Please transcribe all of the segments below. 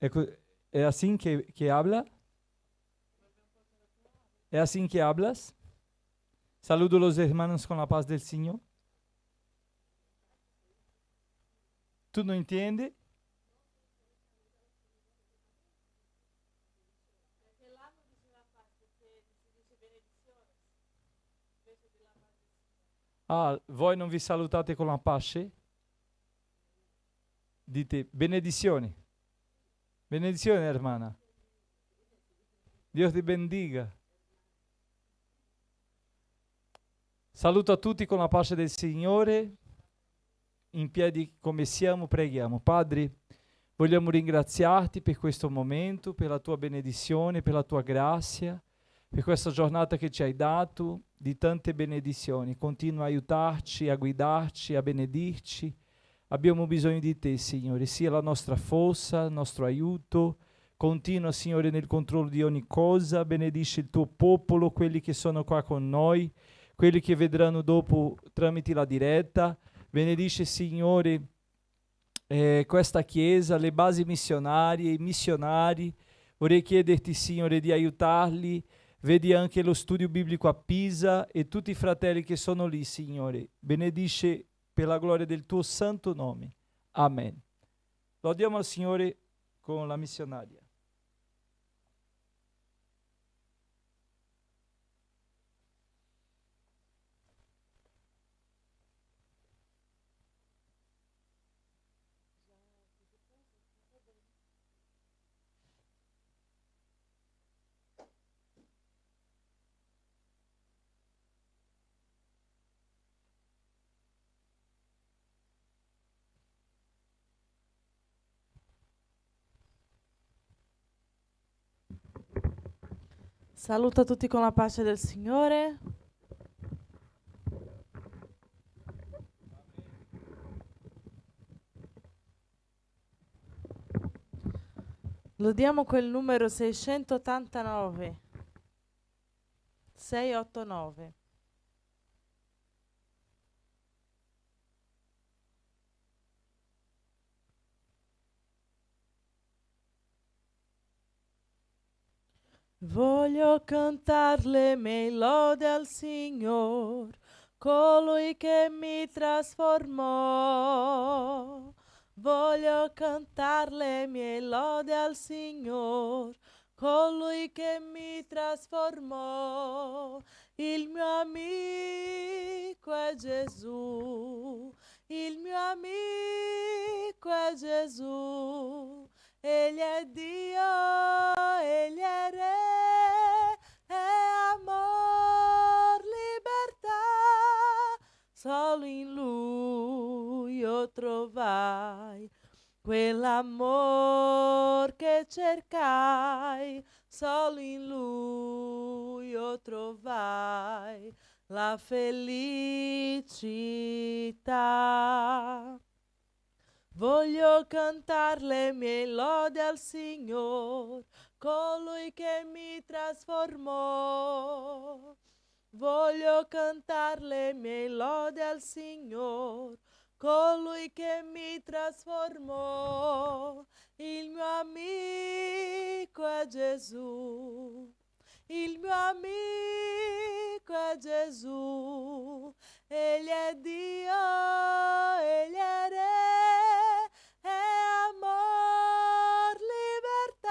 ¿Es así que habla? ¿Es así que hablas? Saludo a los hermanos con la paz del Señor. ¿Tú no entiendes? Ah, voi non vi salutate con la pace? Dite benedizioni. Benedizione, hermana. Dio ti bendiga. Saluto a tutti con la pace del Signore. In piedi come siamo, preghiamo. Padre, vogliamo ringraziarti per questo momento, per la tua benedizione, per la tua grazia, per questa giornata che ci hai dato di tante benedizioni. Continua a aiutarci, a guidarci, a benedirci. Abbiamo bisogno di te, Signore, sia la nostra forza, il nostro aiuto. Continua, Signore, nel controllo di ogni cosa. Benedisci il tuo popolo, quelli che sono qua con noi, quelli che vedranno dopo tramite la diretta. Benedisce, Signore, questa Chiesa, le basi missionarie, i missionari. Vorrei chiederti, Signore, di aiutarli. Vedi anche lo studio biblico a Pisa e tutti i fratelli che sono lì, Signore. Benedisce per la gloria del tuo santo nome. Amen. Lodiamo al Signore con la missionaria. Saluto a tutti con la pace del Signore. Lodiamo quel numero 689. 689. Voglio cantar le mie lodi al Signor, colui che mi trasformò. Voglio cantar le mie lodi al Signor, colui che mi trasformò. Il mio amico è Gesù, il mio amico è Gesù. Egli è Dio, Egli è Re, è amor, libertà. Solo in Lui io trovai quell'amor che cercai. Solo in Lui io trovai la felicità. Voglio cantar le mie lodi al Signor, colui che mi trasformò. Voglio cantar le mie lodi al Signor, colui che mi trasformò. Il mio amico è Gesù, il mio amico è Gesù. Egli è Dio, Egli è Re, è amor, libertà.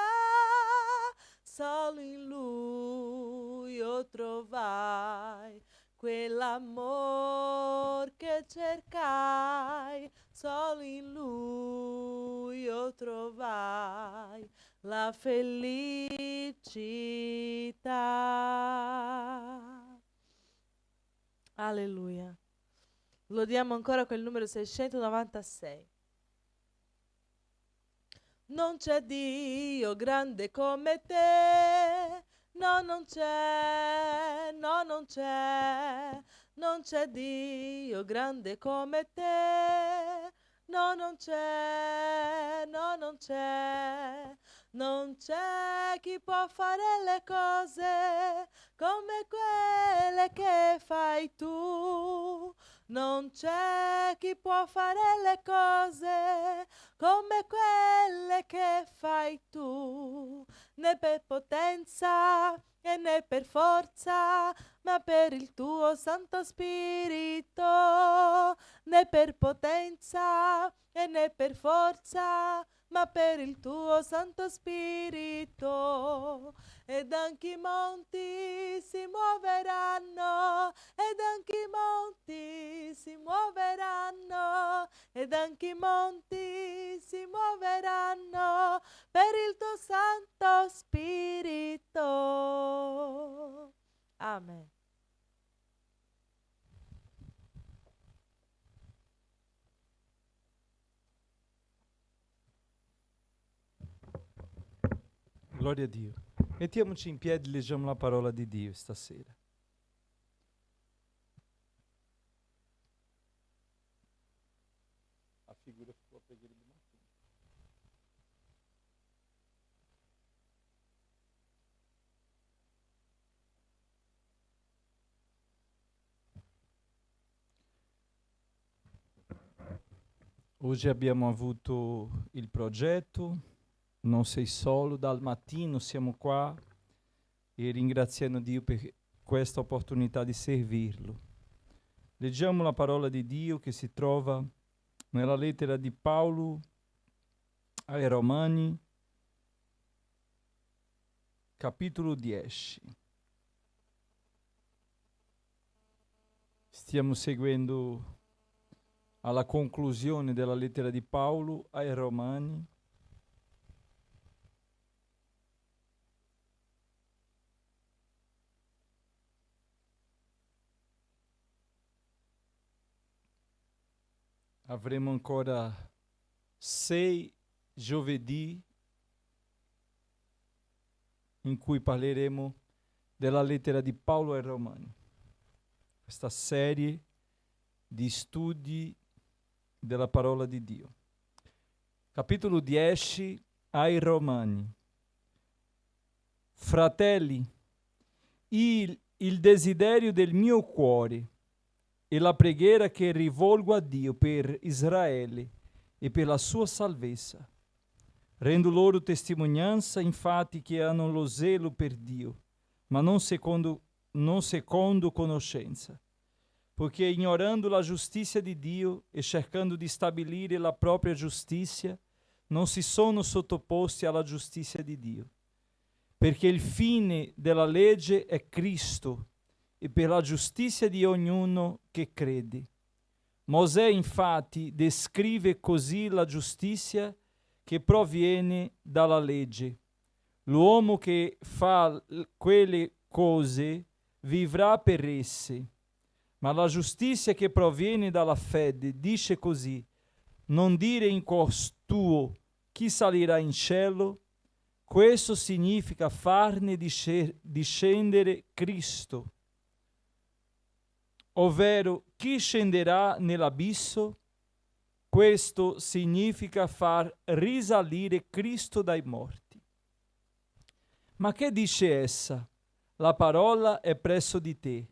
Solo in Lui io trovai quell'amor che cercai. Solo in Lui io trovai la felicità. Alleluia. Lodiamo ancora quel numero 696. Non c'è Dio grande come te, no non c'è, no non c'è, non c'è Dio grande come te, no non c'è, no non c'è, non c'è chi può fare le cose come quelle che fai tu. Non c'è chi può fare le cose come quelle che fai tu, né per potenza e né per forza, ma per il tuo Santo Spirito, né per potenza e né per forza, ma per il tuo Santo Spirito. Ed anche i monti si muoveranno, ed anche i monti si muoveranno, ed anche i monti si muoveranno per il tuo Santo Spirito. Amen. Gloria a Dio. Mettiamoci in piedi e leggiamo la parola di Dio stasera. A figura sua preghiera di mattina. Oggi abbiamo avuto il progetto Non sei solo, dal mattino siamo qua e ringraziando Dio per questa opportunità di servirlo. Leggiamo la parola di Dio che si trova nella lettera di Paolo ai Romani, capitolo 10. Stiamo seguendo alla conclusione della lettera di Paolo ai Romani. Avremo ancora 6 giovedì in cui parleremo della lettera di Paolo ai Romani. Questa serie di studi della parola di Dio. Capitolo 10 ai Romani. Fratelli, il desiderio del mio cuore e la preghiera che rivolgo a Dio per Israele e per la sua salvezza. Rendo loro testimonianza, infatti, che hanno lo zelo per Dio, ma non secondo conoscenza, poiché ignorando la giustizia di Dio e cercando di stabilire la propria giustizia, non si sono sottoposti alla giustizia di Dio, perché il fine della legge è Cristo, e per la giustizia di ognuno che crede. Mosè infatti descrive così la giustizia che proviene dalla legge. L'uomo che fa quelle cose vivrà per esse, ma la giustizia che proviene dalla fede dice così: non dire in costui chi salirà in cielo, questo significa farne discendere Cristo. Ovvero, chi scenderà nell'abisso? Questo significa far risalire Cristo dai morti. Ma che dice essa? La parola è presso di te,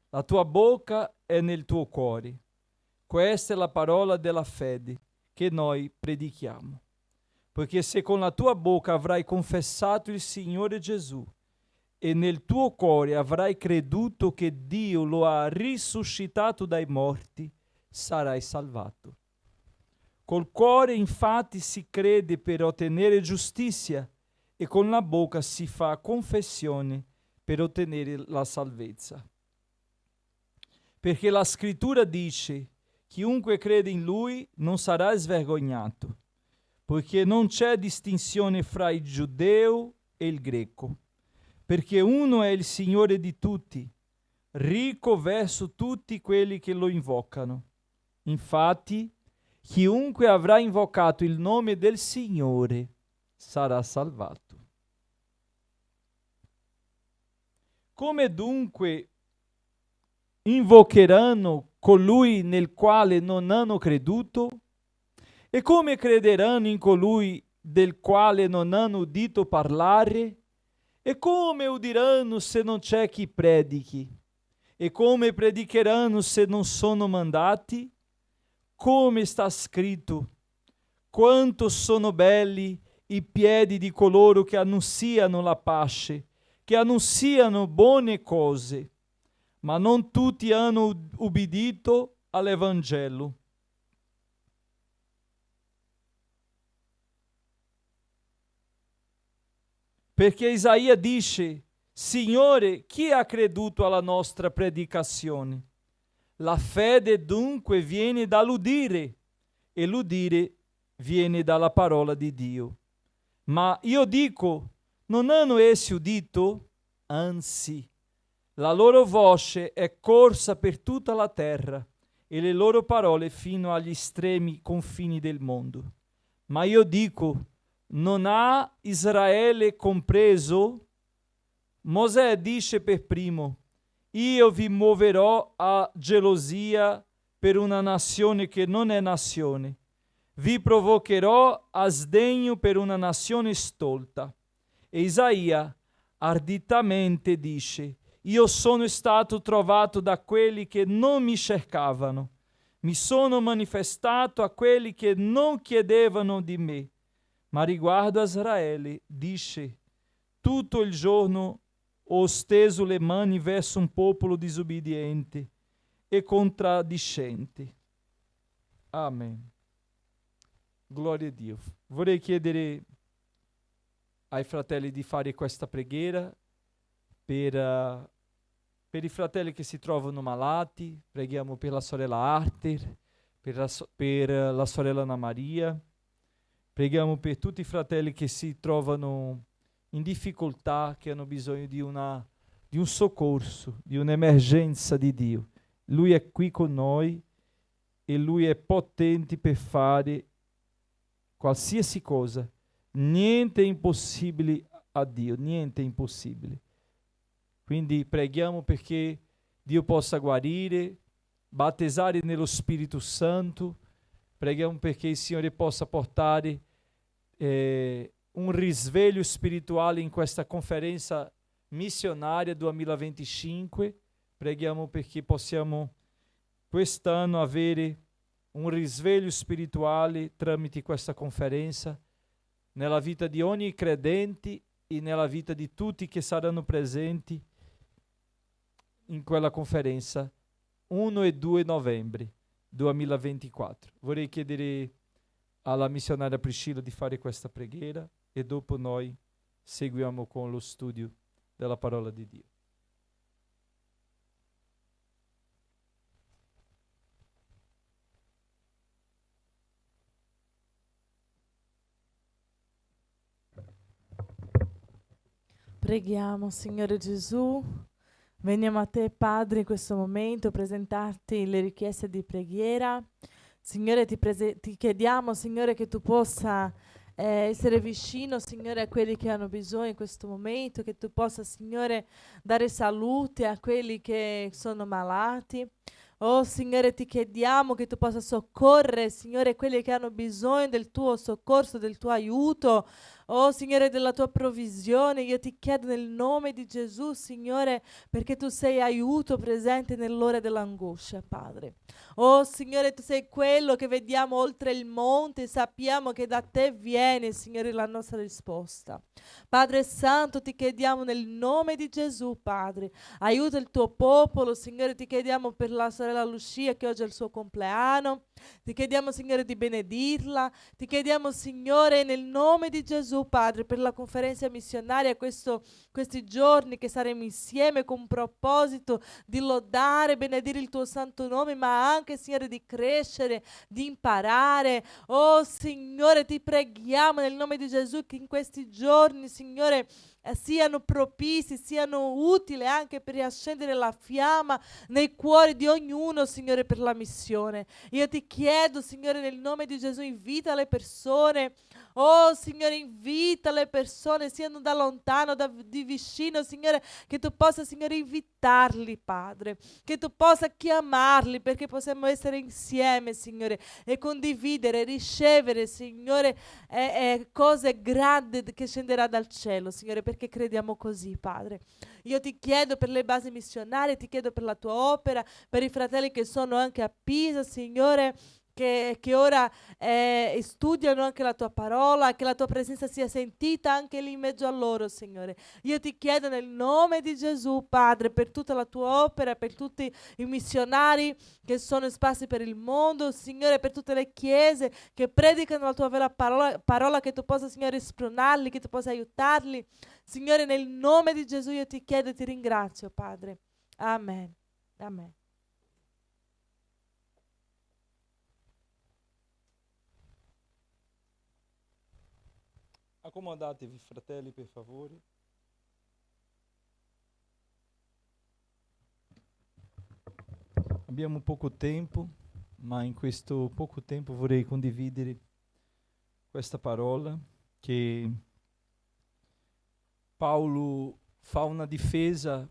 la tua bocca è nel tuo cuore. Questa è la parola della fede che noi predichiamo. Poiché se con la tua bocca avrai confessato il Signore Gesù, e nel tuo cuore avrai creduto che Dio lo ha risuscitato dai morti, sarai salvato. Col cuore infatti si crede per ottenere giustizia e con la bocca si fa confessione per ottenere la salvezza. Perché la scrittura dice: chiunque crede in Lui non sarà svergognato, poiché non c'è distinzione fra il giudeo e il greco, perché uno è il Signore di tutti, ricco verso tutti quelli che lo invocano. Infatti, chiunque avrà invocato il nome del Signore sarà salvato. Come dunque invocheranno colui nel quale non hanno creduto? E come crederanno in colui del quale non hanno udito parlare? E come udiranno se non c'è chi predichi? E come predicheranno se non sono mandati? Come está escrito: Quanto sono belli i piedi di coloro che annunziano la pace, che annunziano buone cose, ma non tutti hanno ubbidito all'Evangelo. Perché Isaia dice: Signore, chi ha creduto alla nostra predicazione? La fede dunque viene dall'udire, e l'udire viene dalla parola di Dio. Ma io dico, non hanno essi udito? Anzi, la loro voce è corsa per tutta la terra e le loro parole fino agli estremi confini del mondo. Ma io dico, non ha Israele compreso? Mosè dice per primo: io vi muoverò a gelosia per una nazione che non è nazione. Vi provocherò a sdegno per una nazione stolta. E Isaia arditamente dice: io sono stato trovato da quelli che non mi cercavano. Mi sono manifestato a quelli che non chiedevano di me. Ma riguardo a Israele, dice: tutto il giorno ho steso le mani verso un popolo disobbediente e contraddiscente. Amen. Gloria a Dio. Vorrei chiedere ai fratelli di fare questa preghiera per i fratelli che si trovano malati. Preghiamo per la sorella Arter, per la sorella Anna Maria. Preghiamo per tutti i fratelli che si trovano in difficoltà, che hanno bisogno di un soccorso, di un'emergenza di Dio. Lui è qui con noi e Lui è potente per fare qualsiasi cosa. Niente è impossibile a Dio, niente è impossibile. Quindi preghiamo perché Dio possa guarire, battezzare nello Spirito Santo. Preghiamo perché il Signore possa portare un risveglio spirituale in questa conferenza missionaria 2025. Preghiamo perché possiamo quest'anno avere un risveglio spirituale tramite questa conferenza nella vita di ogni credente e nella vita di tutti che saranno presenti in quella conferenza 1 e 2 novembre 2024. Vorrei chiedere alla missionaria Priscilla di fare questa preghiera e dopo noi seguiamo con lo studio della parola di Dio. Preghiamo, Signore Gesù. Veniamo a te, Padre, in questo momento, a presentarti le richieste di preghiera. Signore, ti chiediamo, Signore, che tu possa essere vicino, Signore, a quelli che hanno bisogno in questo momento, che tu possa, Signore, dare salute a quelli che sono malati. Oh, Signore, ti chiediamo che tu possa soccorrere, Signore, quelli che hanno bisogno del tuo soccorso, del tuo aiuto. Oh, Signore, della tua provvisione. Io ti chiedo nel nome di Gesù, Signore, perché tu sei aiuto presente nell'ora dell'angoscia, Padre. Oh, Signore, tu sei quello che vediamo oltre il monte. Sappiamo che da te viene, Signore, la nostra risposta. Padre Santo, ti chiediamo nel nome di Gesù, Padre. Aiuta il tuo popolo, Signore. Ti chiediamo per la sorella Lucia che oggi è il suo compleanno. Ti chiediamo, Signore, di benedirla. Ti chiediamo, Signore, nel nome di Gesù, Padre, per la conferenza missionaria, questi giorni che saremo insieme con un proposito di lodare, benedire il tuo santo nome, ma anche, Signore, di crescere, di imparare. Oh, Signore, ti preghiamo nel nome di Gesù che in questi giorni, Signore, siano propizi, siano utili anche per riaccendere la fiamma nei cuori di ognuno, Signore, per la missione. Io ti chiedo, Signore, nel nome di Gesù, invita le persone. Oh, Signore, invita le persone, siano da lontano, di vicino, Signore, che tu possa, Signore, invitarli, Padre, che tu possa chiamarli perché possiamo essere insieme, Signore, e condividere, ricevere, Signore, cose grandi che scenderà dal cielo, Signore, perché crediamo così, Padre. Io ti chiedo per le basi missionarie, ti chiedo per la tua opera, per i fratelli che sono anche a Pisa, Signore. che ora studiano anche la tua parola, che la tua presenza sia sentita anche lì in mezzo a loro, Signore. Io ti chiedo nel nome di Gesù, Padre, per tutta la tua opera, per tutti i missionari che sono sparsi per il mondo, Signore, per tutte le chiese che predicano la tua vera parola, che tu possa, Signore, spronarli, che tu possa aiutarli. Signore, nel nome di Gesù io ti chiedo e ti ringrazio, Padre. Amen. Amen. Accomodatevi, fratelli, per favore. Abbiamo poco tempo, ma in questo poco tempo vorrei condividere questa parola che Paolo fa una difesa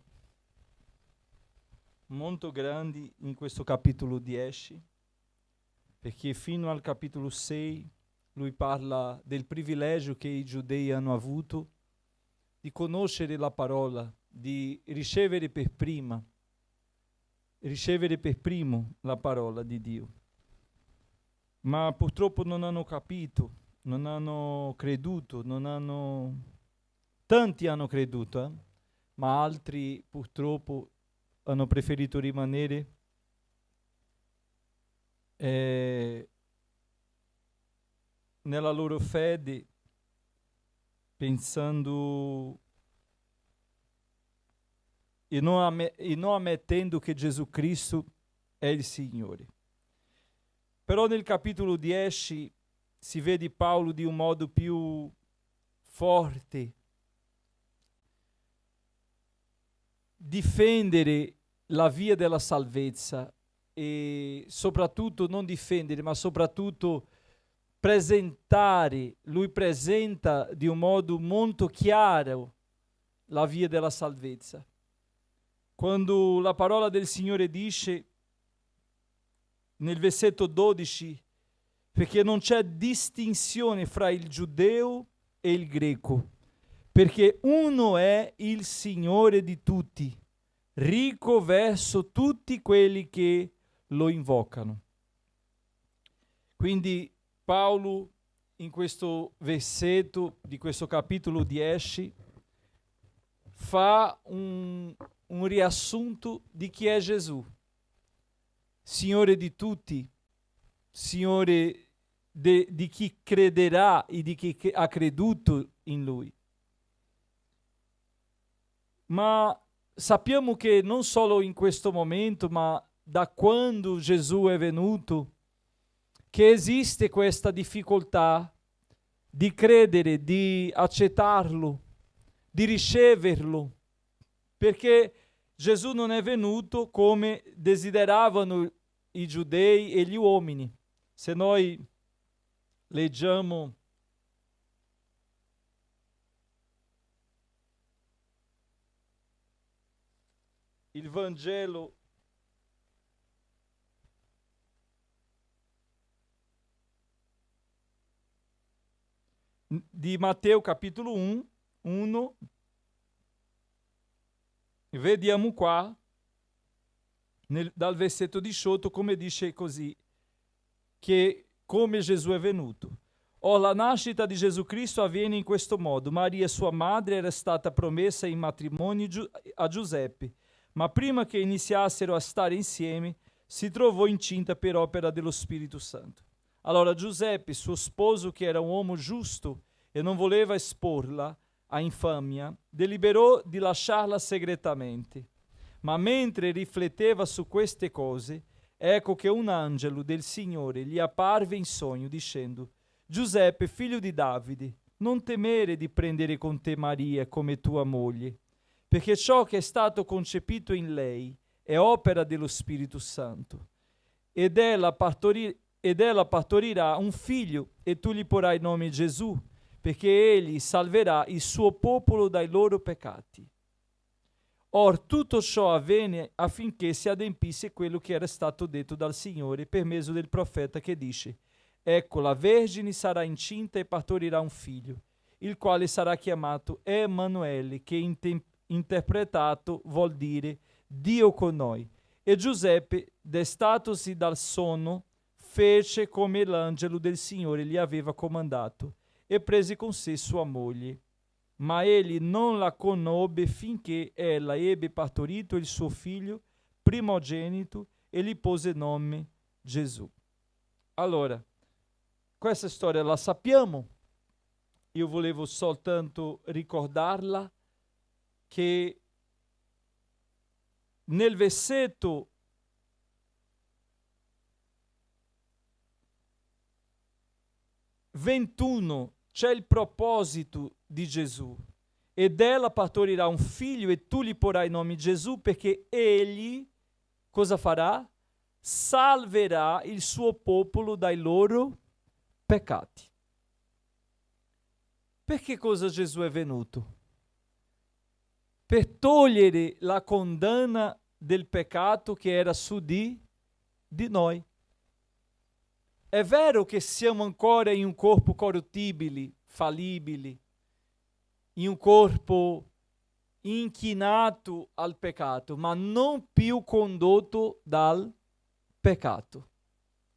molto grande in questo capitolo 10, perché fino al capitolo 6 lui parla del privilegio che i giudei hanno avuto di conoscere la parola, di ricevere per primo la parola di Dio. Ma purtroppo non hanno capito, non hanno creduto, tanti hanno creduto, ma altri purtroppo hanno preferito rimanere nella loro fede, pensando e non ammettendo che Gesù Cristo è il Signore. Però nel capitolo 10 si vede Paolo di un modo più forte difendere la via della salvezza e soprattutto non difendere, ma soprattutto presentare. Lui presenta di un modo molto chiaro la via della salvezza. Quando la parola del Signore dice nel versetto 12, perché non c'è distinzione fra il giudeo e il greco, perché uno è il Signore di tutti, ricco verso tutti quelli che lo invocano. Quindi Paolo in questo versetto di questo capitolo 10 fa un riassunto di chi è Gesù, Signore di tutti, Signore di chi crederà e di chi ha creduto in Lui. Ma sappiamo che non solo in questo momento, ma da quando Gesù è venuto, che esiste questa difficoltà di credere, di accettarlo, di riceverlo, perché Gesù non è venuto come desideravano i giudei e gli uomini. Se noi leggiamo il Vangelo di Matteo capitolo 1, vediamo qua dal versetto 18 come dice così, che come Gesù è venuto. La nascita di Gesù Cristo avviene in questo modo. Maria, sua madre, era stata promessa in matrimonio a Giuseppe, ma prima che iniziassero a stare insieme si trovò incinta per opera dello Spirito Santo. Allora Giuseppe, suo sposo, che era un uomo giusto e non voleva esporla a infamia, deliberò di lasciarla segretamente. Ma mentre rifletteva su queste cose, ecco che un angelo del Signore gli apparve in sogno dicendo: Giuseppe, figlio di Davide, non temere di prendere con te Maria come tua moglie, perché ciò che è stato concepito in lei è opera dello Spirito Santo. Ed ella partorirà un figlio e tu gli porrai il nome Gesù, perché egli salverà il suo popolo dai loro peccati. Or tutto ciò avvenne affinché si adempisse quello che era stato detto dal Signore per mezzo del profeta che dice: ecco, la Vergine sarà incinta e partorirà un figlio, il quale sarà chiamato Emanuele, che interpretato vuol dire Dio con noi. E Giuseppe, destatosi dal sonno, fece come l'angelo del Signore gli aveva comandato e prese con sé sua moglie. Ma egli non la conobbe finché ella ebbe partorito il suo figlio primogenito e gli pose nome Gesù. Allora, questa storia la sappiamo. Io volevo soltanto ricordarla che nel versetto 21 c'è il proposito di Gesù. Ed ella partorirà un figlio e tu gli porrai il nome Gesù perché egli cosa farà? Salverà il suo popolo dai loro peccati. Perché cosa Gesù è venuto? Per togliere la condanna del peccato che era su di noi. È vero che siamo ancora in un corpo corruttibile, fallibile, in un corpo inchinato al peccato, ma non più condotto dal peccato.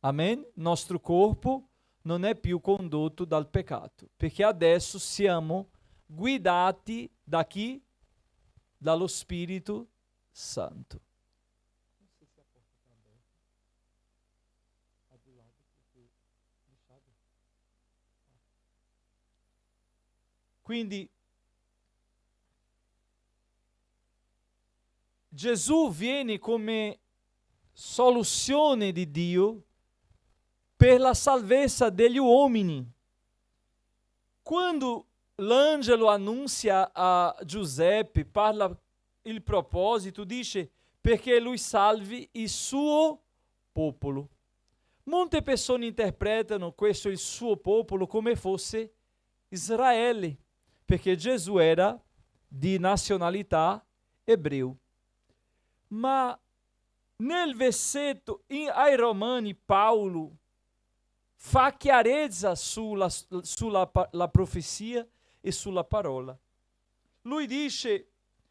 Amen? Nostro corpo non è più condotto dal peccato, perché adesso siamo guidati da chi? Dallo Spirito Santo. Quindi Gesù viene come soluzione di Dio per la salvezza degli uomini. Quando l'angelo annuncia a Giuseppe, parla il proposito, dice perché lui salvi il suo popolo. Molte persone interpretano questo il suo popolo come fosse Israele, perché Gesù era di nazionalità ebreo. Ma nel versetto ai Romani Paolo fa chiarezza sulla la profezia e sulla parola. Lui dice: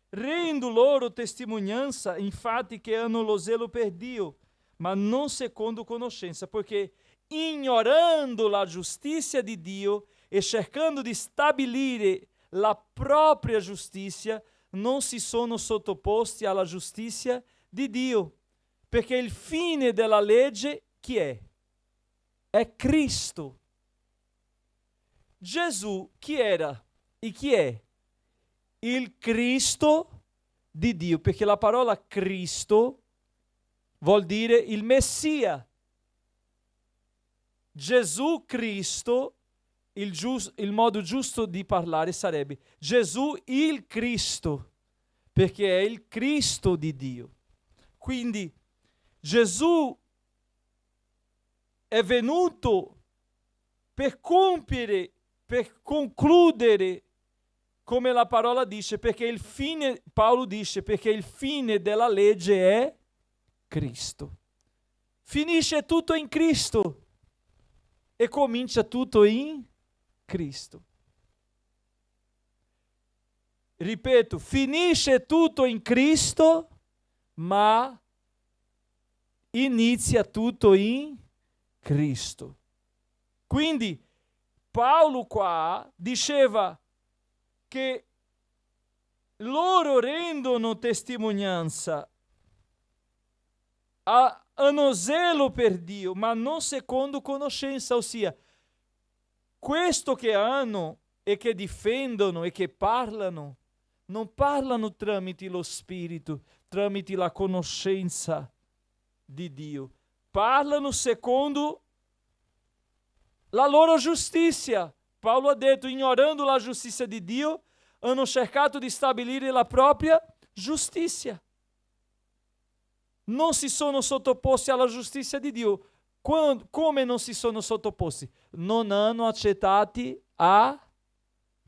rendo loro testimonianza, infatti, che hanno lo zelo per Dio, ma non secondo conoscenza, poiché ignorando la giustizia di Dio e cercando di stabilire la propria giustizia, non si sono sottoposti alla giustizia di Dio. Perché il fine della legge chi è? È Cristo. Gesù chi era e chi è? Il Cristo di Dio, perché la parola Cristo vuol dire il Messia. Gesù Cristo, il modo giusto di parlare sarebbe Gesù il Cristo, perché è il Cristo di Dio. Quindi Gesù è venuto per compiere, per concludere, come la parola dice, perché il fine, Paolo dice, perché il fine della legge è Cristo. Finisce tutto in Cristo e comincia tutto in Cristo. Ripeto, finisce tutto in Cristo, ma inizia tutto in Cristo. Quindi Paolo qua diceva che loro rendono testimonianza, hanno zelo per Dio, ma non secondo conoscenza, ossia questo che hanno e che difendono e che parlano, non parlano tramite lo Spirito, tramite la conoscenza di Dio, parlano secondo la loro giustizia. Paolo ha detto, ignorando la giustizia di Dio, hanno cercato di stabilire la propria giustizia. Non si sono sottoposti alla giustizia di Dio. Come non si sono sottoposti? Non hanno accettato a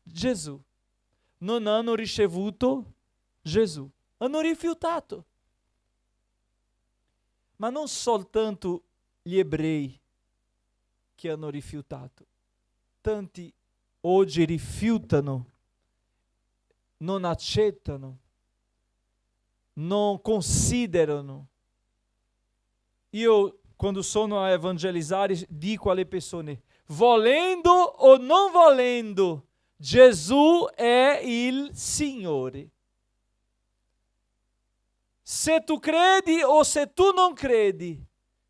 Gesù. Non hanno ricevuto Gesù. Hanno rifiutato. Ma non soltanto gli ebrei che hanno rifiutato. Tanti oggi rifiutano, non accettano, non considerano. Io quando sono a evangelizzare, dico alle persone, volendo o non volendo, Gesù è il Signore. Se tu credi o se tu non credi,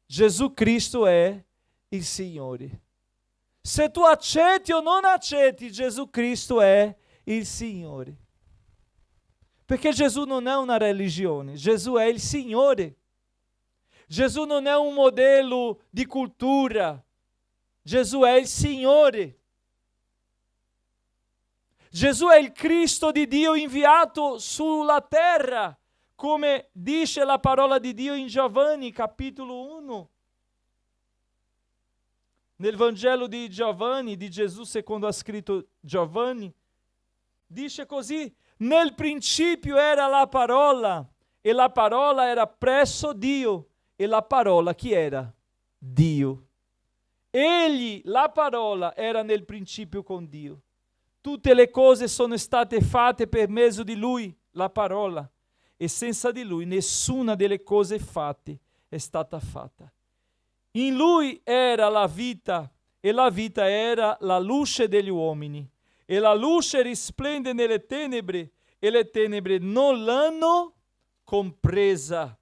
Gesù Cristo è il Signore. Se tu accetti o non accetti, Gesù Cristo è il Signore. Perché Gesù non è una religione, Gesù è il Signore. Gesù non è un modello di cultura, Gesù è il Signore. Gesù è il Cristo di Dio inviato sulla terra, come dice la parola di Dio in Giovanni, capitolo 1. Nel Vangelo di Giovanni, di Gesù secondo ha scritto Giovanni, dice così: nel principio era la parola, e la parola era presso Dio, e la parola chi era? Dio. Egli, la parola, era nel principio con Dio. Tutte le cose sono state fatte per mezzo di Lui, la parola, e senza di Lui nessuna delle cose fatte è stata fatta. In Lui era la vita, e la vita era la luce degli uomini. E la luce risplende nelle tenebre, e le tenebre non l'hanno compresa.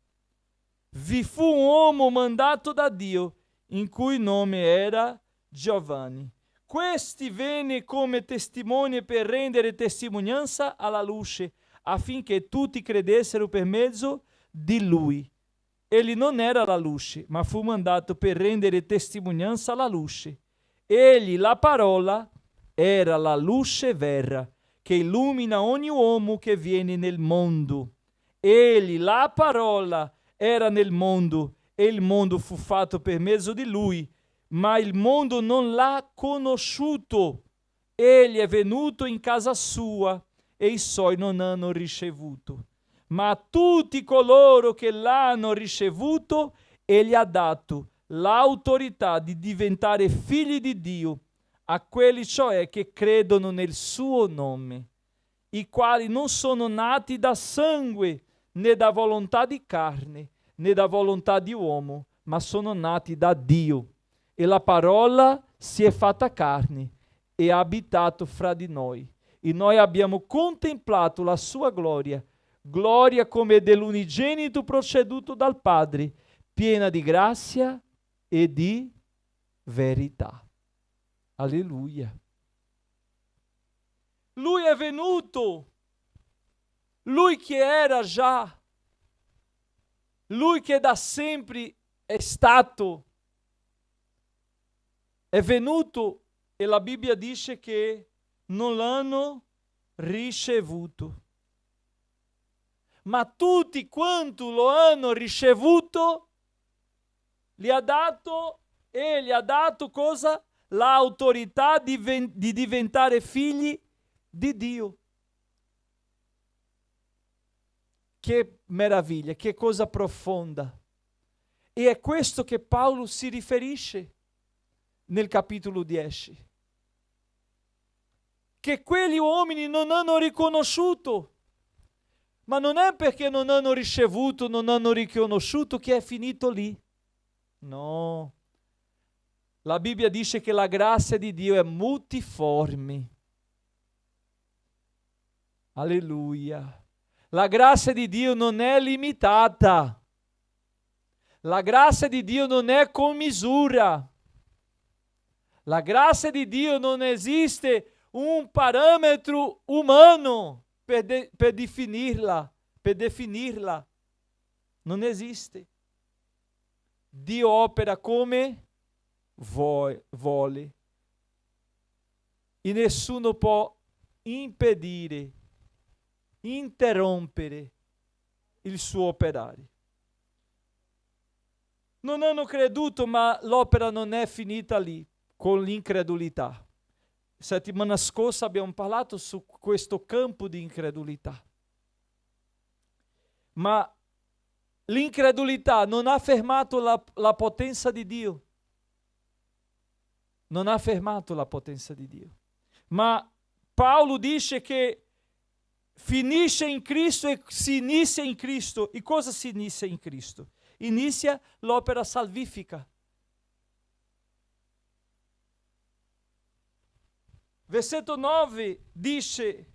Vi fu un uomo mandato da Dio, in cui nome era Giovanni. Questi venne come testimone per rendere testimonianza alla luce, affinché tutti credessero per mezzo di lui. Egli non era la luce, ma fu mandato per rendere testimonianza alla luce. Egli, la parola, era la luce vera, che illumina ogni uomo che viene nel mondo. Egli, la parola, era nel mondo, e il mondo fu fatto per mezzo di lui, ma il mondo non l'ha conosciuto. Egli è venuto in casa sua, e i suoi non hanno ricevuto. Ma a tutti coloro che l'hanno ricevuto, egli ha dato l'autorità di diventare figli di Dio, a quelli cioè che credono nel suo nome, i quali non sono nati da sangue, né da volontà di carne, né da volontà di uomo, ma sono nati da Dio. E la parola si è fatta carne e ha abitato fra di noi. E noi abbiamo contemplato la sua gloria, gloria come dell'unigenito proceduto dal Padre, piena di grazia e di verità. Alleluia. Lui è venuto, lui che era già, lui che da sempre è stato, è venuto, e la Bibbia dice che non l'hanno ricevuto. Ma tutti quanti lo hanno ricevuto, gli ha dato cosa? L'autorità di diventare figli di Dio. Che meraviglia, che cosa profonda. E è questo che Paolo si riferisce nel capitolo 10. Che quegli uomini non hanno riconosciuto, ma non è perché non hanno ricevuto, non hanno riconosciuto che è finito lì. No. La Bibbia dice che la grazia di Dio è multiforme. Alleluia. La grazia di Dio non è limitata. La grazia di Dio non è con misura. La grazia di Dio non esiste un parametro umano per definirla. Non esiste. Dio opera come vuole. E nessuno può impedire, interrompere il suo operare. Non hanno creduto, ma l'opera non è finita lì, con l'incredulità. Settimana scorsa abbiamo parlato su questo campo di incredulità. Ma l'incredulità non ha fermato la potenza di Dio. Non ha fermato la potenza di Dio. Ma Paolo dice che finisce in Cristo e si inizia in Cristo. E cosa si inizia in Cristo? inizia l'opera salvifica. Versetto 9 dice: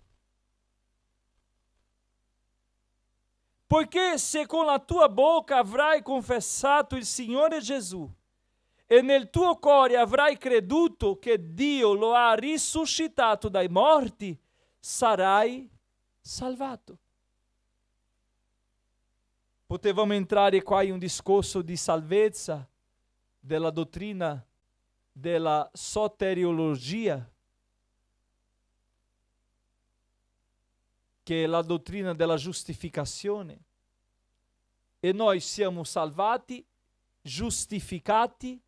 poiché se con la tua bocca avrai confessato il Signore Gesù e nel tuo cuore avrai creduto che Dio lo ha risuscitato dai morti, sarai salvato. Potevamo entrare qua in un discorso di salvezza, della dottrina della soteriologia, che è la dottrina della giustificazione, e noi siamo salvati, giustificati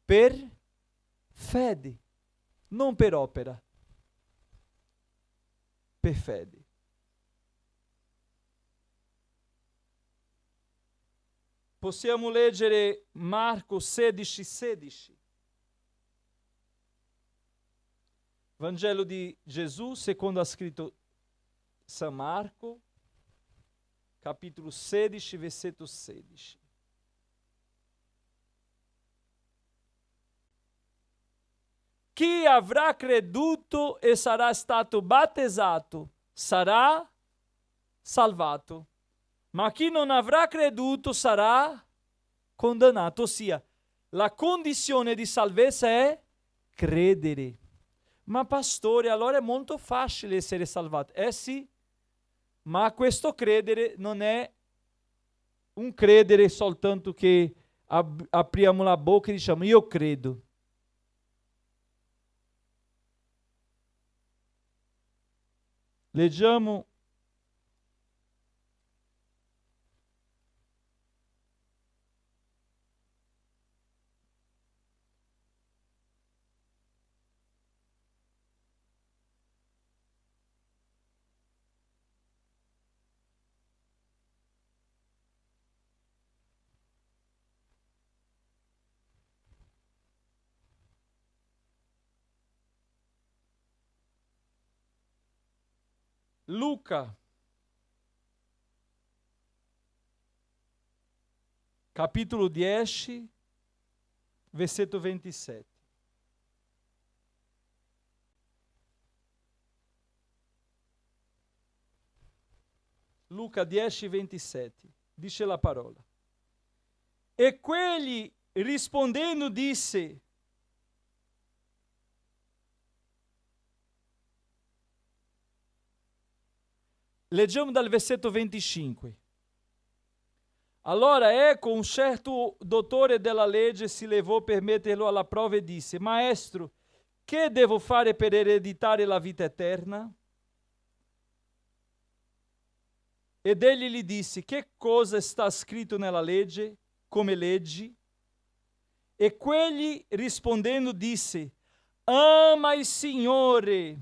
per fede, non per opera, per fede. Possiamo leggere Marco 16,16. Vangelo di Gesù secondo ha scritto San Marco, capitolo 16, versetto 16. Chi avrà creduto e sarà stato battezzato sarà salvato, ma chi non avrà creduto sarà condannato. Ossia, la condizione di salvezza è credere. Ma pastore, allora è molto facile essere salvati. Sì, ma questo credere non è un credere soltanto che apriamo la bocca e diciamo io credo. Leggiamo Luca, capitolo 10, versetto 27. Luca 10, 27. Dice la parola. E quegli rispondendo disse: leggiamo dal versetto 25. Allora ecco un certo dottore della legge si levò per metterlo alla prova e disse: Maestro, che devo fare per ereditare la vita eterna? Ed egli gli disse: che cosa sta scritto nella legge? Come leggi? E quegli rispondendo disse: ama il Signore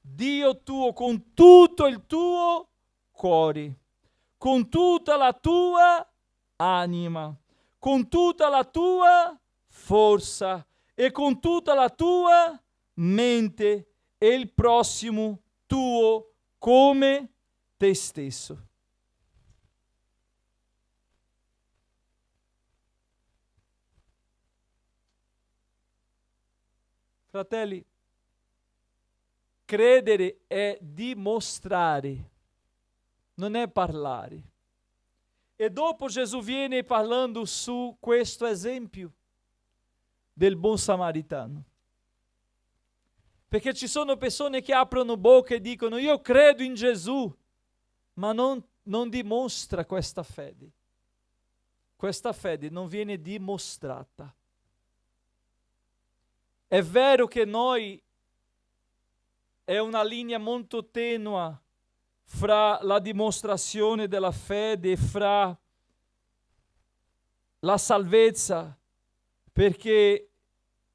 Dio tuo con tutto il tuo cuore, con tutta la tua anima, con tutta la tua forza e con tutta la tua mente, e il prossimo tuo come te stesso. Fratelli, credere è dimostrare, non è parlare. E dopo Gesù viene parlando su questo esempio del buon samaritano. Perché ci sono persone che aprono bocca e dicono io credo in Gesù, ma non dimostra questa fede. Questa fede non viene dimostrata. È vero che noi è una linea molto tenua fra la dimostrazione della fede e fra la salvezza, perché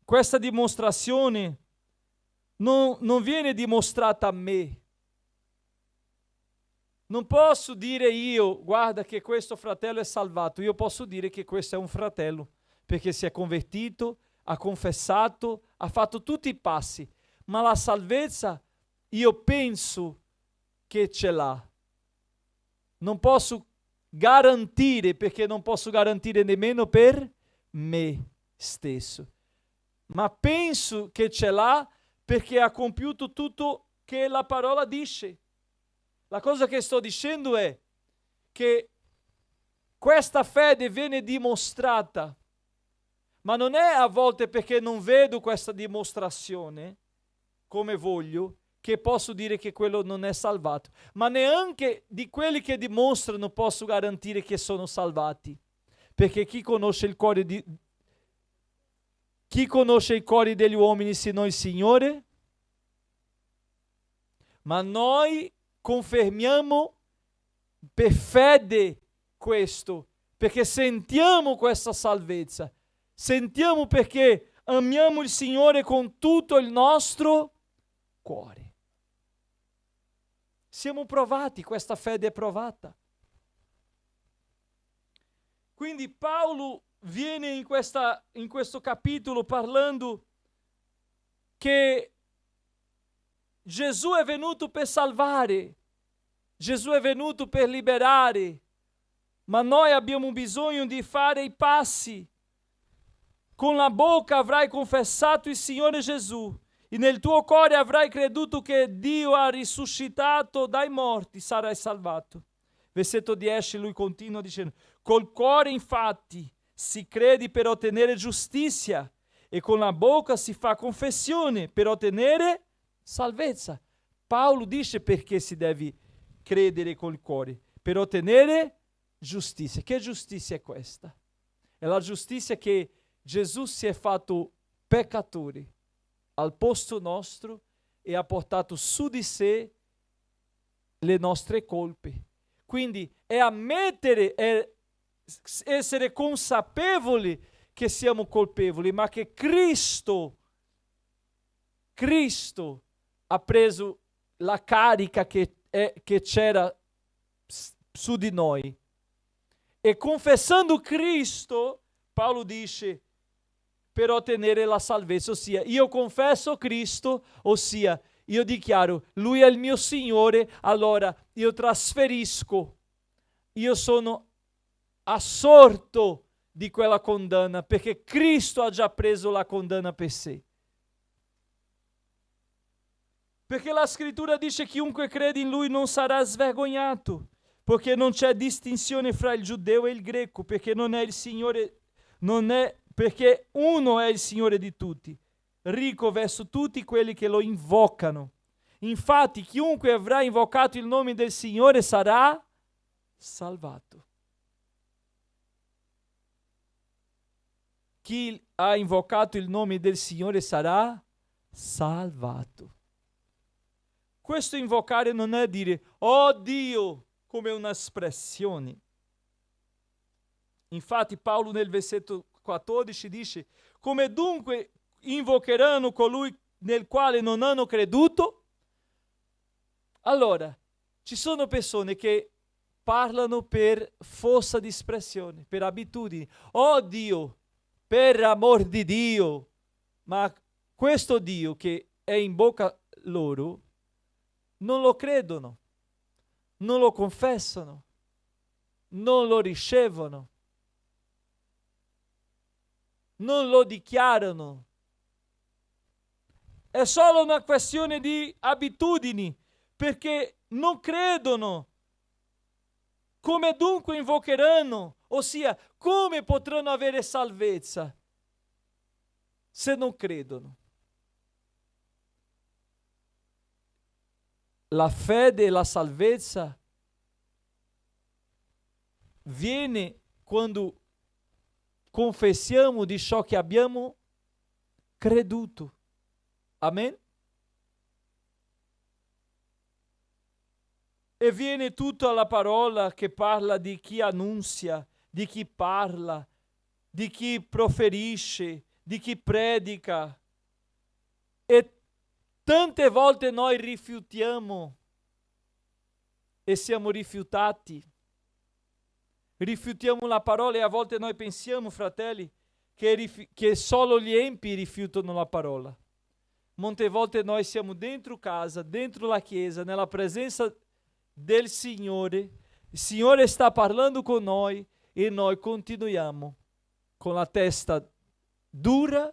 questa dimostrazione non viene dimostrata a me. Non posso dire io, guarda che questo fratello è salvato, io posso dire che questo è un fratello, perché si è convertito, ha confessato, ha fatto tutti i passi, ma la salvezza io penso che ce l'ha. Non posso garantire, perché non posso garantire nemmeno per me stesso, ma penso che ce l'ha perché ha compiuto tutto che la parola dice. La cosa che sto dicendo è che questa fede viene dimostrata, ma non è a volte perché non vedo questa dimostrazione come voglio, che posso dire che quello non è salvato, ma neanche di quelli che dimostrano posso garantire che sono salvati, perché chi conosce i cuori degli uomini se non il Signore? Ma noi confermiamo per fede questo, perché sentiamo questa salvezza, sentiamo perché amiamo il Signore con tutto il nostro cuore. Siamo provati, questa fede è provata. Quindi Paolo viene in questo capitolo parlando che Gesù è venuto per salvare, Gesù è venuto per liberare, ma noi abbiamo bisogno di fare i passi. Con la bocca avrai confessato il Signore Gesù e nel tuo cuore avrai creduto che Dio ha risuscitato dai morti, sarai salvato. Versetto 10 lui continua dicendo: col cuore infatti si crede per ottenere giustizia e con la bocca si fa confessione per ottenere salvezza. Paolo dice perché si deve credere col cuore: per ottenere giustizia. Che giustizia è questa? È la giustizia che Gesù si è fatto peccatore al posto nostro e ha portato su di sé le nostre colpe. Quindi è ammettere, è essere consapevoli che siamo colpevoli, ma che Cristo ha preso la carica che c'era su di noi. E confessando Cristo, Paolo dice, per ottenere la salvezza, ossia io confesso Cristo, ossia io dichiaro Lui è il mio Signore, allora io trasferisco, io sono assorto di quella condanna perché Cristo ha già preso la condanna per sé. Perché la scrittura dice chiunque crede in Lui non sarà svergognato, perché non c'è distinzione fra il giudeo e il greco, perché non è il Signore, perché uno è il Signore di tutti, ricco verso tutti quelli che lo invocano. Infatti chiunque avrà invocato il nome del Signore sarà salvato. Chi ha invocato il nome del Signore sarà salvato. Questo invocare non è dire "Oh Dio", come un'espressione. Infatti Paolo nel versetto 14 dice: come dunque invocheranno colui nel quale non hanno creduto? Allora, ci sono persone che parlano per forza di espressione, per abitudini. Oh Dio, per amor di Dio. Ma questo Dio che è in bocca loro non lo credono, non lo confessano, non lo ricevono, non lo dichiarano. È solo una questione di abitudini, perché non credono. Come dunque invocheranno? Ossia, come potranno avere salvezza se non credono? La fede e la salvezza viene quando confessiamo di ciò che abbiamo creduto. Amen? E viene tutta la parola che parla di chi annunzia, di chi parla, di chi proferisce, di chi predica. E tante volte noi rifiutiamo e siamo rifiutati. Rifiutiamo la parola e a volte noi pensiamo, fratelli, che solo gli empi rifiutano la parola. Molte volte noi siamo dentro casa, dentro la chiesa, nella presenza del Signore, Il Signore sta parlando con noi e noi continuiamo con la testa dura,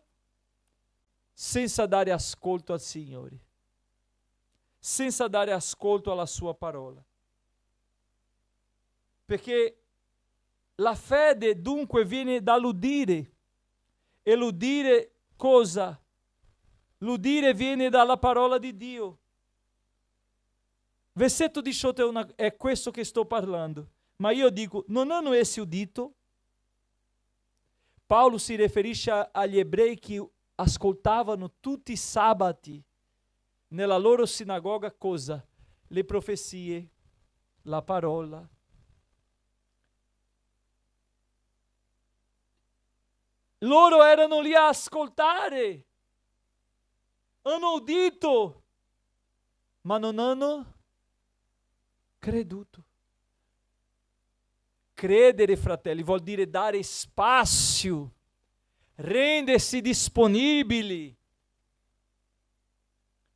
senza dare ascolto al Signore, senza dare ascolto alla sua parola. Perché la fede dunque viene dall'udire, e l'udire cosa? L'udire viene dalla parola di Dio. Versetto 18 è questo che sto parlando, ma io dico, non hanno essi udito? Paolo si riferisce agli ebrei che ascoltavano tutti i sabati nella loro sinagoga cosa? Le profezie, la parola. Loro erano lì a ascoltare, hanno udito, ma non hanno creduto. Credere, fratelli, vuol dire dare spazio, rendersi disponibili.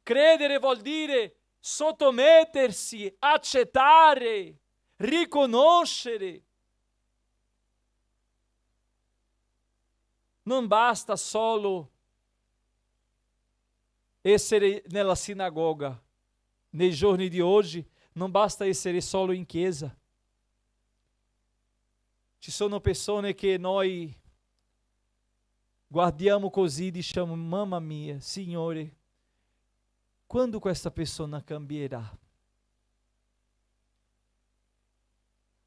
Credere vuol dire sottomettersi, accettare, riconoscere. Non basta solo essere nella sinagoga. Nei giorni di oggi non basta essere solo in chiesa. Ci sono persone che noi guardiamo così e diciamo, mamma mia, Signore, quando questa persona cambierà?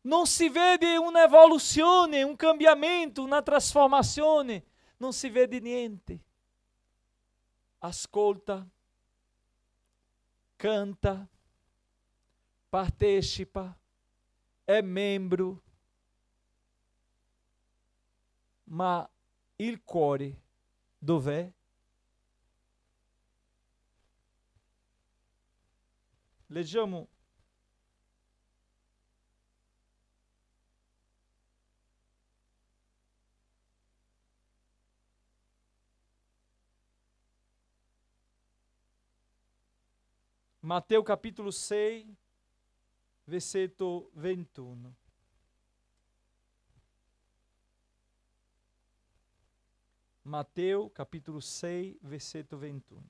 Non si vede un'evoluzione, un cambiamento, una trasformazione, non si vede niente. Ascolta, canta, partecipa, è membro, ma il cuore dov'è? Leggiamo Matteo capítulo 6, versetto 21. Matteo capítulo 6, versetto 21.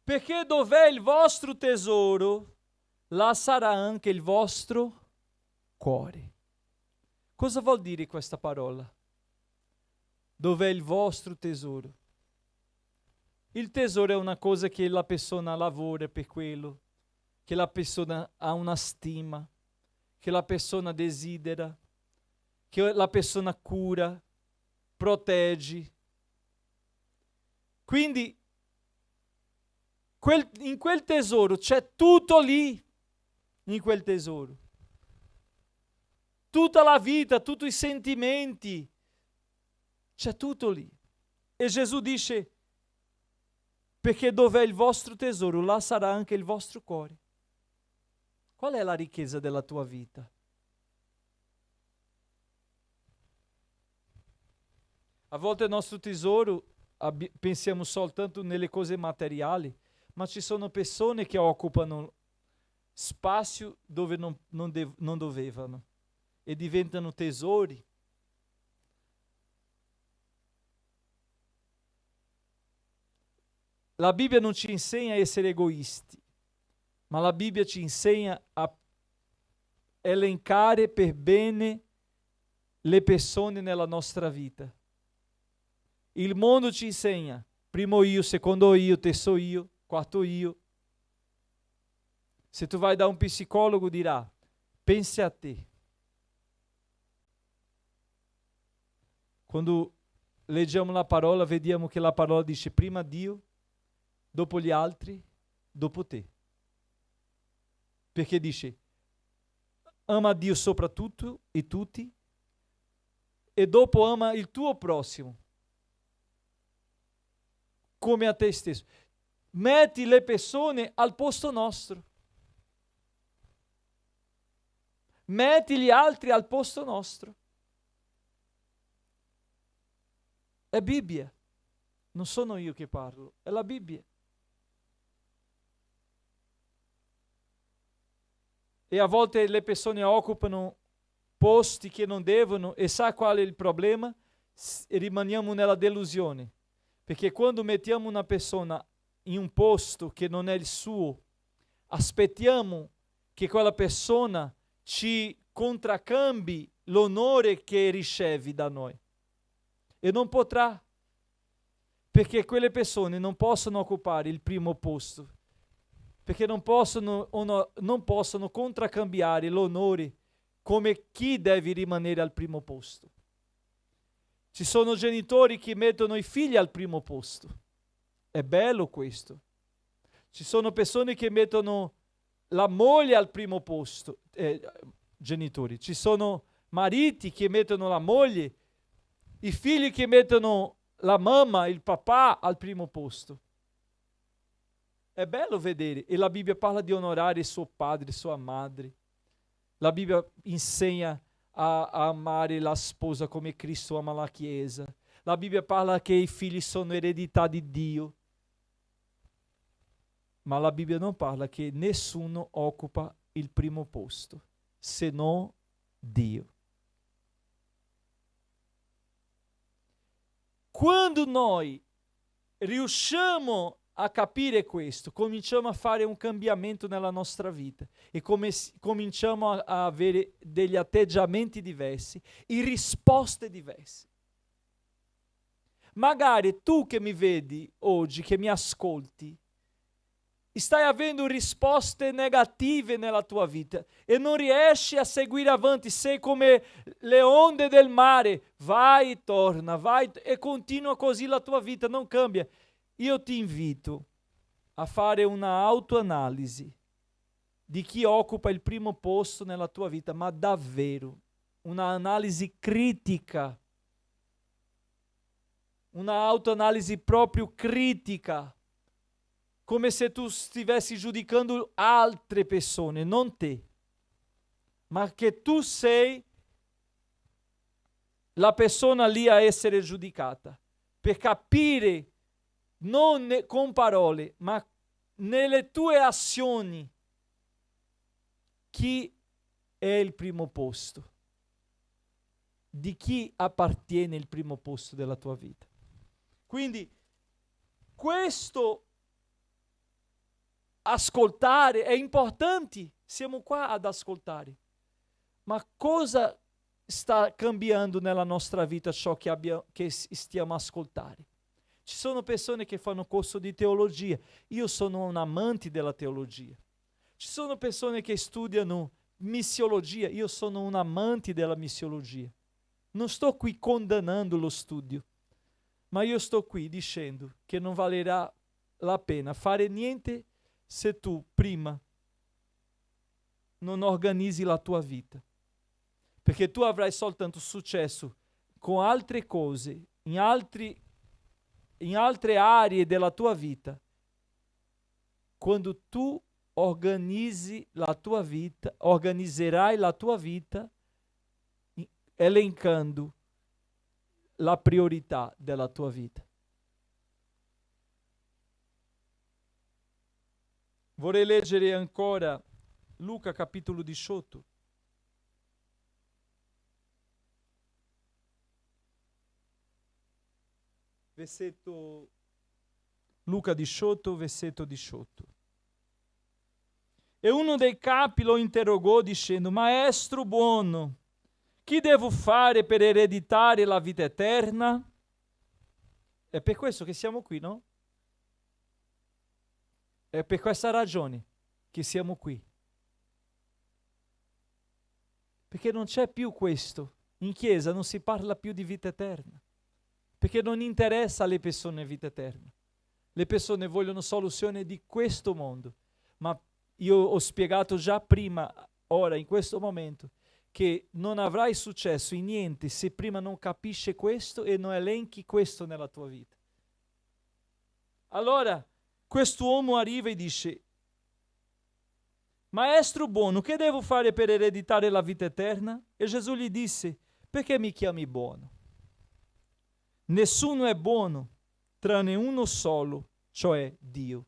Perché dov'è il vostro tesoro, là sarà anche il vostro cuore. Cosa vuol dire questa parola? Dov'è il vostro tesoro? Il tesoro è una cosa che la persona lavora per quello, che la persona ha una stima, che la persona desidera, che la persona cura, protegge. Quindi in quel tesoro c'è tutto lì, in quel tesoro. Tutta la vita, tutti i sentimenti, c'è tutto lì. E Gesù dice, perché dov'è il vostro tesoro, là sarà anche il vostro cuore. Qual è la ricchezza della tua vita? A volte il nostro tesoro pensiamo soltanto nelle cose materiali, ma ci sono persone che occupano spazio dove non dovevano e diventano tesori. La Bibbia non ci insegna a essere egoisti, ma la Bibbia ci insegna a elencare per bene le persone nella nostra vita. Il mondo ci insegna primo io, secondo io, terzo io, quarto io. Se tu vai da un psicologo dirà, pensi a te. Quando leggiamo la parola, vediamo che la parola dice prima Dio, dopo gli altri, dopo te. Perché dice, ama Dio sopra tutto e tutti, e dopo ama il tuo prossimo. come a te stesso. Metti le persone al posto nostro. Metti gli altri al posto nostro. È Bibbia. Non sono io che parlo, è la Bibbia. E a volte le persone occupano posti che non devono, e sa qual è il problema? Rimaniamo nella delusione. Perché quando mettiamo una persona in un posto che non è il suo, aspettiamo che quella persona ci contraccambi l'onore che riceve da noi. E non potrà, perché quelle persone non possono occupare il primo posto, perché non possono contraccambiare l'onore come chi deve rimanere al primo posto. Ci sono genitori che mettono i figli al primo posto. È bello questo. Ci sono persone che mettono la moglie al primo posto, genitori. Ci sono mariti che mettono la moglie, i figli che mettono la mamma, il papà al primo posto. È bello vedere, e la Bibbia parla di onorare suo padre, sua madre. La Bibbia insegna a amare la sposa come Cristo ama la Chiesa. La Bibbia parla che i figli sono eredità di Dio. Ma la Bibbia non parla che nessuno occupa il primo posto, se non Dio. Quando noi riusciamo a capire questo, cominciamo a fare un cambiamento nella nostra vita e cominciamo a avere degli atteggiamenti diversi e risposte diverse. Magari tu che mi vedi oggi, che mi ascolti, stai avendo risposte negative nella tua vita e non riesci a seguire avanti, sei come le onde del mare, vai e torna, vai e continua così la tua vita, non cambia. Io ti invito a fare una autoanalisi di chi occupa il primo posto nella tua vita, ma davvero, una analisi critica, una autoanalisi proprio critica, come se tu stessi giudicando altre persone, non te, ma che tu sei la persona lì a essere giudicata, per capire non con parole, ma nelle tue azioni chi è il primo posto, di chi appartiene il primo posto della tua vita. Quindi questo ascoltare è importante, siamo qua ad ascoltare, ma cosa sta cambiando nella nostra vita ciò che stiamo a ascoltare? Ci sono persone che fanno corso di teologia, io sono un amante della teologia. Ci sono persone che studiano missiologia, io sono un amante della missiologia. Non sto qui condannando lo studio, ma io sto qui dicendo che non valerà la pena fare niente se tu prima non organizzi la tua vita, perché tu avrai soltanto successo con altre cose, in altre aree della tua vita, quando tu organizzerai la tua vita elencando la priorità della tua vita. Vorrei leggere ancora Luca capitolo 18. Luca 18, versetto 18. E uno dei capi lo interrogò dicendo: Maestro buono, che devo fare per ereditare la vita eterna? È per questo che siamo qui, no? È per questa ragione che siamo qui. Perché non c'è più questo. In chiesa non si parla più di vita eterna. Perché non interessa alle persone vita eterna. Le persone vogliono soluzione di questo mondo. Ma io ho spiegato già prima, ora, in questo momento, che non avrai successo in niente se prima non capisci questo e non elenchi questo nella tua vita. Allora quest'uomo arriva e dice: Maestro buono, che devo fare per ereditare la vita eterna? E Gesù gli disse: perché mi chiami buono? Nessuno è buono, tranne uno solo, cioè Dio.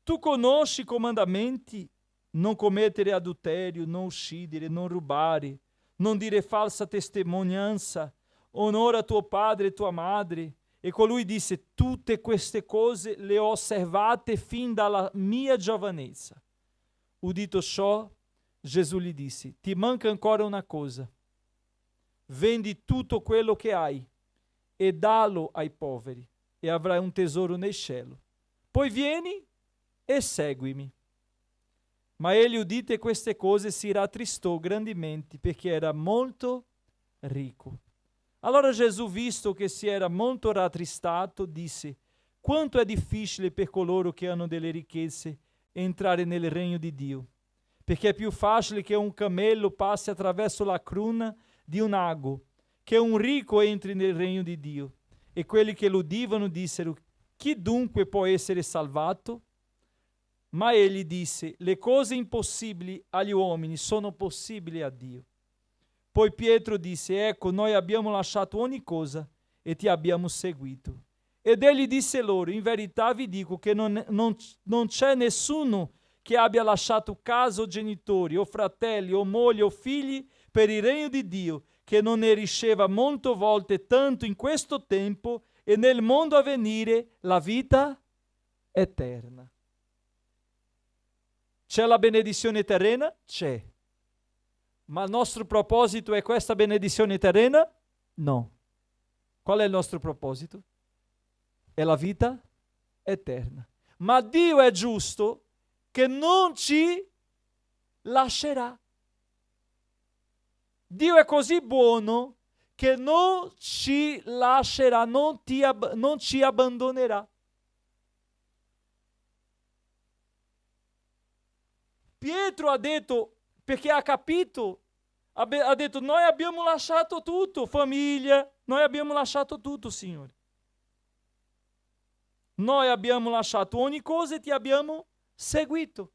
Tu conosci i comandamenti: non commettere adulterio, non uccidere, non rubare, non dire falsa testimonianza, onora tuo padre e tua madre. E colui disse: tutte queste cose le ho osservate fin dalla mia giovanezza. Udito ciò, Gesù gli disse: ti manca ancora una cosa. Vendi tutto quello che hai e dallo ai poveri, e avrai un tesoro nel cielo. Poi vieni e seguimi. Ma egli, udite queste cose, si rattristò grandemente, perché era molto ricco. Allora Gesù, visto che si era molto rattristato, disse: quanto è difficile per coloro che hanno delle ricchezze entrare nel regno di Dio, perché è più facile che un cammello passi attraverso la cruna di un ago, che un ricco entri nel regno di Dio. E quelli che lo udivano dissero: chi dunque può essere salvato? Ma egli disse: le cose impossibili agli uomini sono possibili a Dio. Poi Pietro disse: ecco, noi abbiamo lasciato ogni cosa e ti abbiamo seguito. Ed egli disse loro: in verità vi dico che non c'è nessuno che abbia lasciato casa o genitori o fratelli o moglie o figli per il regno di Dio, che non ne riceva molte volte tanto in questo tempo e nel mondo a venire la vita eterna. C'è la benedizione terrena? C'è. Ma il nostro proposito è questa benedizione terrena? No. Qual è il nostro proposito? È la vita eterna. Ma Dio è giusto che non ci lascerà. Dio è così buono che non ci lascerà, non ci abbandonerà. Pietro ha detto, perché ha capito, ha detto: noi abbiamo lasciato tutto, famiglia, noi abbiamo lasciato tutto, Signore. Noi abbiamo lasciato ogni cosa e ti abbiamo seguito.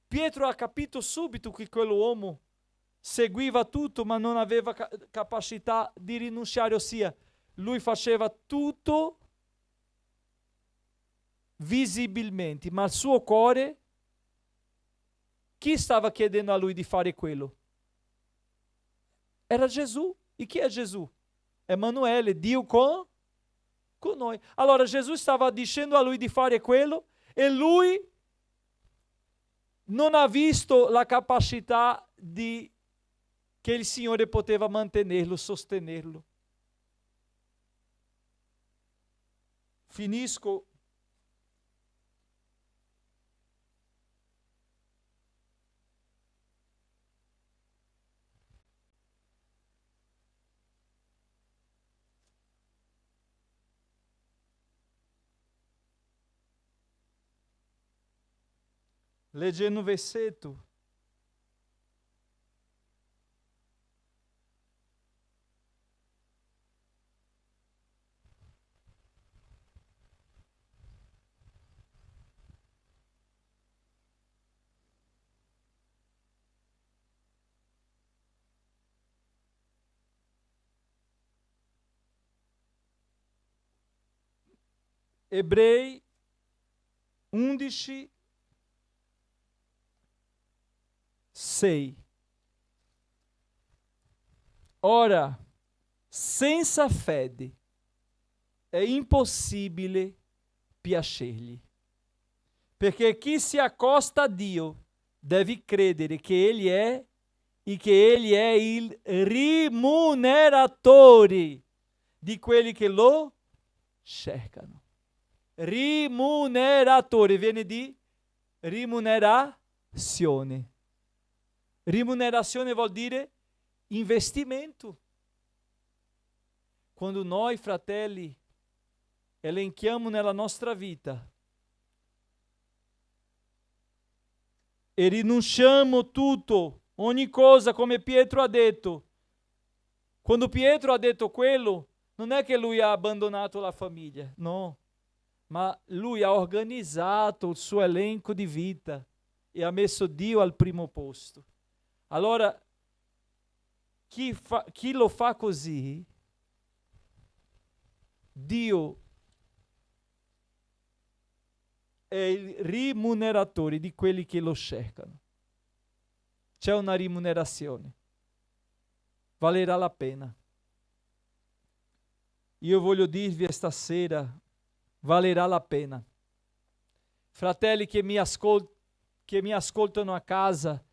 Pietro ha capito subito che quell'uomo seguiva tutto, ma non aveva capacità di rinunciare, ossia lui faceva tutto visibilmente, ma il suo cuore, chi stava chiedendo a lui di fare quello? Era Gesù. E chi è Gesù? Emanuele, Dio con noi. Allora Gesù stava dicendo a lui di fare quello e lui non ha visto la capacità che il Signore poteva mantenerlo, sostenerlo. Finisco. Leggendo un versetto. Ebrei 11, 6. Ora, senza fede è impossibile piacergli, perché chi si accosta a Dio deve credere che Egli è e che Egli è il rimuneratore di quelli che lo cercano. Rimuneratore viene di rimunerazione. Rimunerazione vuol dire investimento. Quando noi, fratelli, elenchiamo nella nostra vita e rinunciamo tutto, ogni cosa, come Pietro ha detto. Quando Pietro ha detto quello, Non è che lui ha abbandonato la famiglia, no. Ma lui ha organizzato il suo elenco di vita e ha messo Dio al primo posto. Allora, chi lo fa così, Dio è il rimuneratore di quelli che lo cercano. C'è una rimunerazione. Valerà la pena. Io voglio dirvi stasera, valerà la pena. Fratelli che mi ascoltano a casa,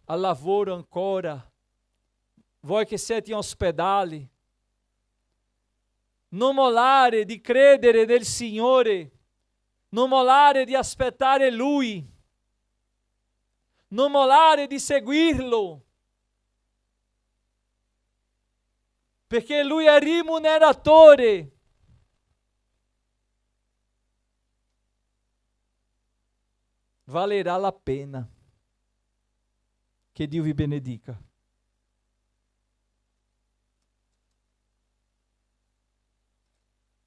al lavoro ancora, voi che siete in ospedale, non mollare di credere nel Signore, non mollare di aspettare Lui, non mollare di seguirlo, perché Lui è rimuneratore. Valerà la pena. Che Dio vi benedica.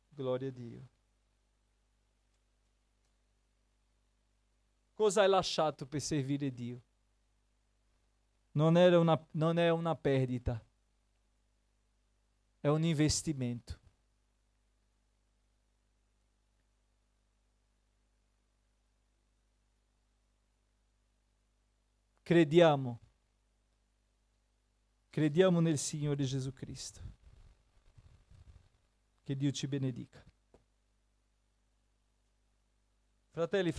Gloria a Dio. Cosa hai lasciato per servire Dio? Non è una perdita, è un investimento. Crediamo nel Signore Gesù Cristo. Che Dio ci benedica. Fratelli,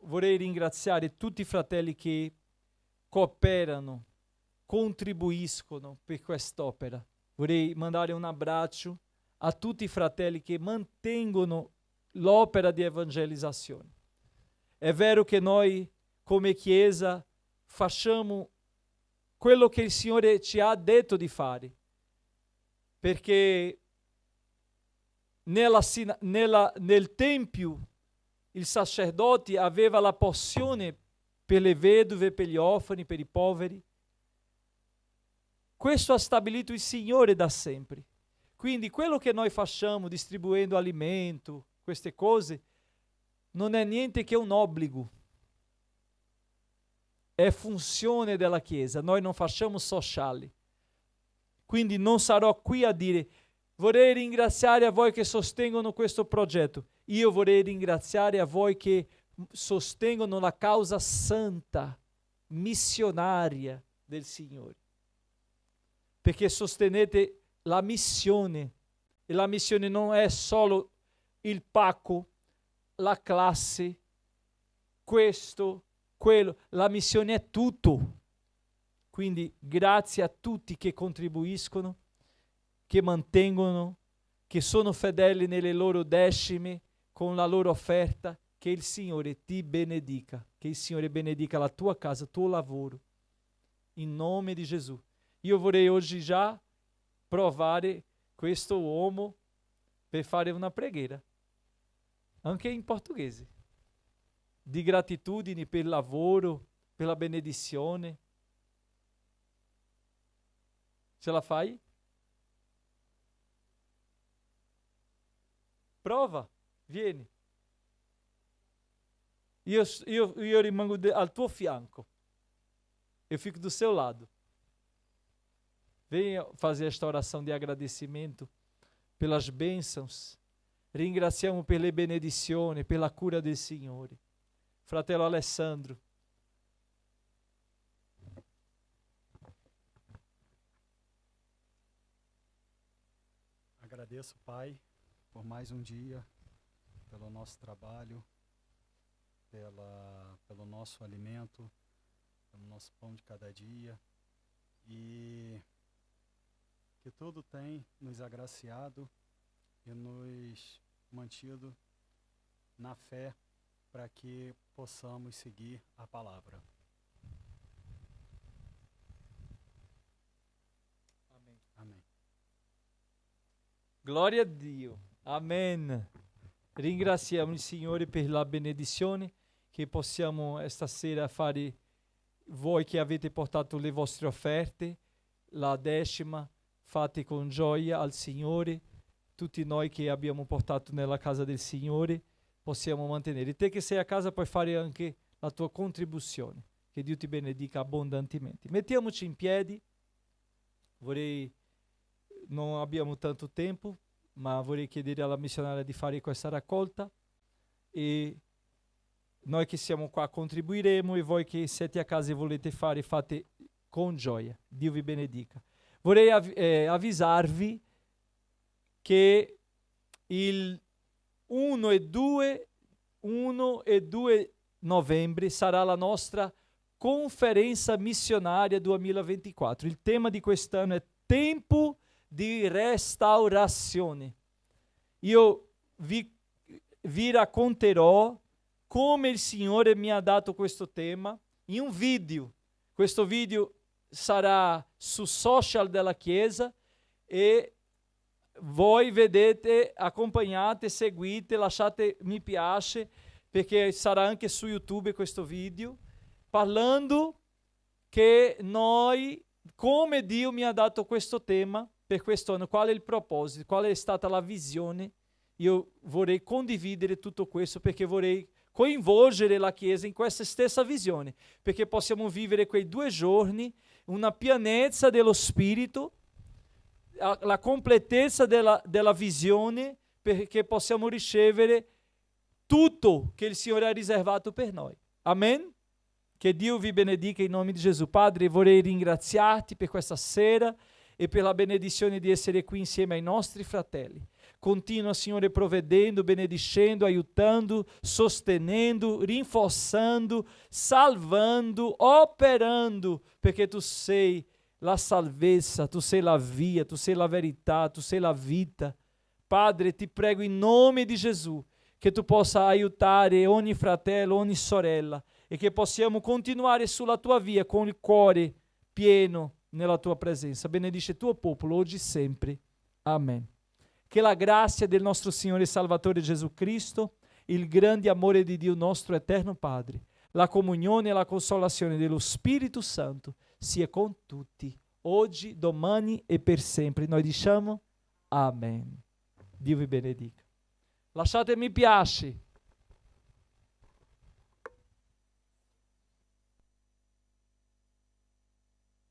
vorrei ringraziare tutti i fratelli che cooperano, contribuiscono per quest'opera. Vorrei mandare un abbraccio a tutti i fratelli che mantengono l'opera di evangelizzazione. È vero che noi, come Chiesa, facciamo quello che il Signore ci ha detto di fare, perché nel Tempio il sacerdote aveva la porzione per le vedove, per gli orfani, per i poveri. Questo ha stabilito il Signore da sempre. Quindi quello che noi facciamo distribuendo alimento, queste cose, non è niente che un obbligo. È funzione della Chiesa, noi non facciamo sociali. Quindi non sarò qui a dire vorrei ringraziare a voi che sostengono questo progetto. Io vorrei ringraziare a voi che sostengono la causa santa, missionaria del Signore. Perché sostenete la missione. E la missione non è solo il pacco, la classe, questo, quello. La missione è tutto. Quindi grazie a tutti che contribuiscono, che mantengono, che sono fedeli nelle loro decime, con la loro offerta. Che il Signore ti benedica, che il Signore benedica la tua casa, il tuo lavoro, in nome di Gesù. Io vorrei oggi già provare questo uomo per fare una preghiera, anche in portoghese, di gratitudine per il lavoro, per la benedizione. Ce la fai? Prova, vieni. Io rimango al tuo fianco. Eu fico do seu lado. Venha fazer esta oração de agradecimento pelas bênçãos. Ringraziamo per le benedizioni, per la cura del Signore. Fratello Alessandro. Agradeço, Pai, por mais um dia, pelo nosso trabalho, pelo nosso alimento, pelo nosso pão de cada dia, e que tudo tem nos agraciado e nos mantido na fé para que possamos seguir a palavra. Amém. Amém. Glória a Dio. Amen. Ringraziamo il Signore per la benedizione che possiamo stasera fare, voi che avete portato le vostre offerte, la decima, fate con gioia al Signore, tutti noi che abbiamo portato nella casa del Signore possiamo mantenere. Te che sei a casa puoi fare anche la tua contribuzione. Che Dio ti benedica abbondantemente. Mettiamoci in piedi. Non abbiamo tanto tempo, ma vorrei chiedere alla missionaria di fare questa raccolta e noi che siamo qua contribuiremo e voi che siete a casa e volete fare, fate con gioia. Dio vi benedica. Vorrei avvisarvi che il 1 e 2 novembre sarà la nostra conferenza missionaria 2024. Il tema di quest'anno è tempo di restaurazione. Io vi racconterò come il Signore mi ha dato questo tema in un video. Questo video sarà su social della Chiesa e voi vedete, accompagnate, seguite, lasciate mi piace perché sarà anche su YouTube questo video parlando che noi, come Dio mi ha dato questo tema per quest'anno, qual è il proposito, qual è stata la visione. Io vorrei condividere tutto questo perché vorrei coinvolgere la Chiesa in questa stessa visione, perché possiamo vivere quei 2 giorni, una pienezza dello Spirito, la completezza della visione, perché possiamo ricevere tutto che il Signore ha riservato per noi. Amen? Che Dio vi benedica in nome di Gesù. Padre, vorrei ringraziarti per questa sera e per la benedizione di essere qui insieme ai nostri fratelli. Continua, Signore, provvedendo, benedicendo, aiutando, sostenendo, rinforzando, salvando, operando, perché tu sei la salvezza, tu sei la via, tu sei la verità, tu sei la vita. Padre, ti prego in nome di Gesù che tu possa aiutare ogni fratello, ogni sorella e che possiamo continuare sulla tua via con il cuore pieno nella tua presenza. Benedice il tuo popolo oggi e sempre. Amen. Che la grazia del nostro Signore e Salvatore Gesù Cristo, il grande amore di Dio nostro eterno Padre, la comunione e la consolazione dello Spirito Santo sia con tutti, oggi, domani e per sempre. Noi diciamo Amen. Dio vi benedica. Lasciate mi piace.